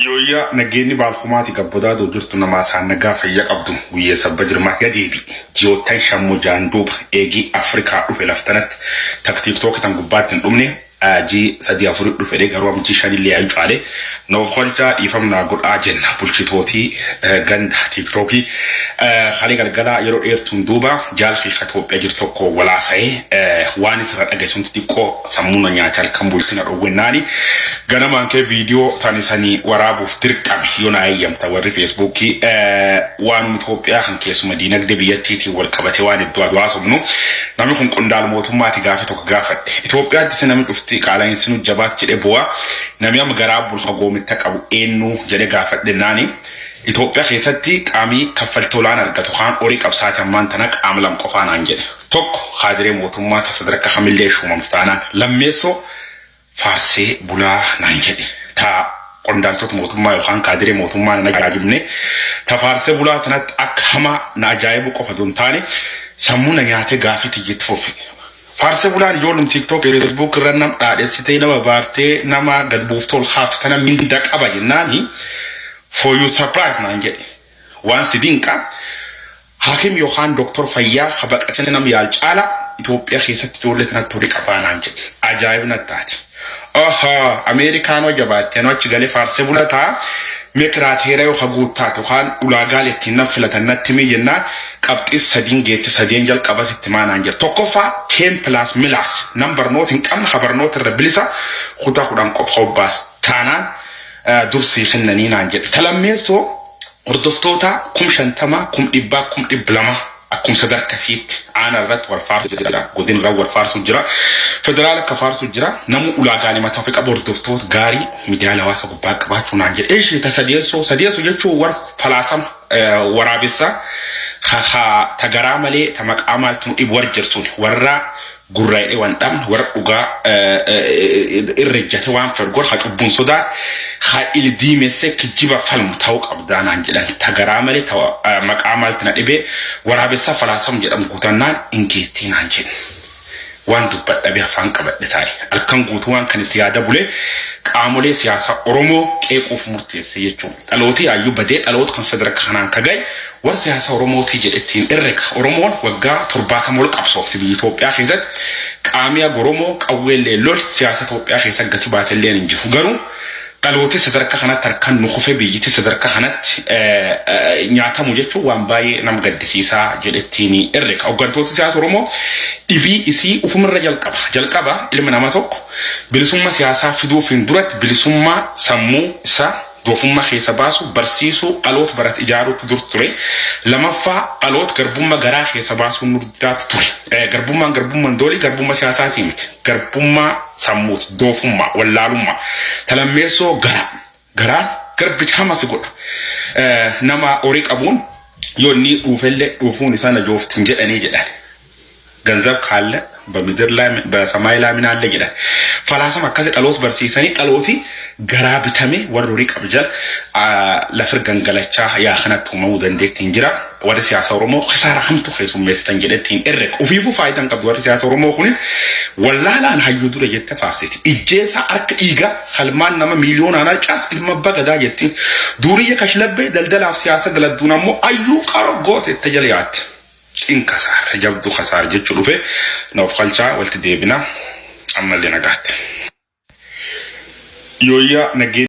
Yooyyaa nageenyi baalkumaati gabbodaa jirtu nama isaan nagaa fayyaa qabdu guyyaa sabba jirmaa gadeebi ji'oottan shammoo jaanduuba eegii Afrikaa dhufe laftanatti taktiiktookii tan gubbaatti hin dhumne ji sadii afurii dhufe garuu amjii shanillee ayu caale noof kolchaa dhiifamnaa godhaa jenna bulchitootii ganda tiktookii khali galgala yeroo dheertuun duuba jaalfi Itoophiyaa jirtu tokko walaasa'ee waan isirra dhageessuun xiqqoo sammuuna nyaataa kan bultina dhowwennaani ganamaan kee viidiyoo tanisanii waraabuuf dirqame yoona ayyamta warri feesbuukii waan Itoophiyaa kan keessuma diinagdee biyyattiitiin wal qabate waan iddoo adwaa sobnu namni kun qondaal mootummaati gaafa tokko gaafadhe Itoophiyaatti se namni dhufti qaala'in sinu jabaat jedhe bu'aa namni amma garaa bulsa goomitta qabu eenyu jedhe gaafadhe naani Itoophiyaa keessatti qaamii kaffaltoolaan argatu kan horii qabsaati ammaan tana qaamlam qofaanaan jedhe tokko haadiree mootummaa sadarkaa kamillee shumamstaanaan lammeessoo faarsee bulaa naan jedhe taa qondaaltota mootummaa yookaan kaadiree mootummaa na ajaa'ibne taa faarsee bulaa tanatti akka hamaa na ajaa'ibu qofa don taane sammuu na nyaatee gaafii tiyyeetti fufi faarsee bulaan ijoolleen tiktok facebook irra nam dhaadheessitee nama baartee nama gad buuftol haaftu tana minda qaba jennaani for your surprise naan jedhe waan sidinqa hakim yookaan doktor fayyaa habaqatee nam yaal caala Itoophiyaa keessatti ijoollee tanatti horii qabaa naan jedhe ajaa'ibna taati Amerikaanoo jabaatee achi galee faarsee bulataa meekiraateera yoo haguuttaatu kan ulaagaal ittiin nam filatannatti mi jennaan qabxii sadiin geetti sadeen jalqabas itti maanaan jira tokkoffaa 10+ milaas nambarnoot hin qabne habarnoot irra bilisa kutaa 10 qofa hobbaas taanaan dursii kennanii naan jedhe talammeessoo hordoftoota 50,000 100,000 akkum sadarkasiitti aana irratti wal faarsu jira godin irra wal faarsu jira federaal akka faarsu jira namu ulaagaali mataa fi qabu hordoftoota gaarii miidiyaa hawaasa gubbaa qabaachuu naan jedhe eeshi tasadeesso jechuun war falaasam waraabessa tagaraa malee tamaqaa maaltu dhibu war jirsuun warra gurraa'ee waan dhabne warra dhugaa irrejjate waan fergor haa cubbuun sodaa haa ildiimesse kijjiba falmu ta'uu qabdaa naan jedhan tagaraa malee maqaa maaltu na dhibee waraabessa falaasam jedhamu kutannaan ingeettii naan jedhe waan dubbadhabe afaan qabadhe taa'e halkan guutuu waan kan itti yaada bulee qaamolee siyaasaa Oromoo qeequuf murteesse jechuun dhalootii ayyuu badee dhaloota kan sadarkaa kanaan kagay war siyaasa Oromootii jedhettiin irreka Oromoon waggaa 70 ol qabsoofti biyya Itoophiyaa keessatti qaamiyaa Oromoo qawweellee lol siyaasa Itoophiyaa keessatti gati baatellee hin jiru garuu dhalooti sadarkaa kanatti harkaan nu kufee biyyatti sadarkaa kanatti nyaatamu jechuun waan baay'ee nam gaddisiisaa jedhettiin irreka hooggantoota siyaasa Oromoo dhibii isii ufumarra jalqaba ilma nama tokko bilisummaa siyaasaa fiduuf hin duratti bilisummaa sammuu isaa doofummaa keessa baasu barsiisuu dhaloota barat ijaaruutu dur ture lamaffaa dhaloota garbummaa garaa keessa baasuu nurdaatu ture garbummaan doolii garbummaa siyaasaatii miti garbummaa sammuuti doofummaa wallaalummaa talammeessoo garaan garbicha hamasi godha nama horii qabuun yoonni dhuufuun isaa na jooftin jedhanii jedhan ganzab kaalla በምድር ላይ በሰማይ ላይ ምን አለ ይላል ፈላሰም አከዘ ጣሎት በርሲሰኒ ጣሎቲ ገራ ብተሜ ወሮሪ ቀብጀል ለፍር ገንገለቻ ያخنቱ መውደንዴት እንጅራ ወደ ሲያሳ ኦሮሞ خساره همቱ ኸይሱ መስጠንጀለቲን እረቅ ኡፊፉ ፋይዳን ቀብ ወደ ሲያሳ ኦሮሞ ሁን ወላላን ሀዩዱ ለየተፋሲት ኢጄሳ አርክ ኢጋ ኸልማን ነመ ሚሊዮን አናጫት ilmabagada yetti duriye kashlebe daldala siyaasa galadunamo ayu qargoot etejaliyaat inkasar jabdu khasar jechu dhufe noof qalchaa walti deebina ammallee nagaatti yooyyaa nagee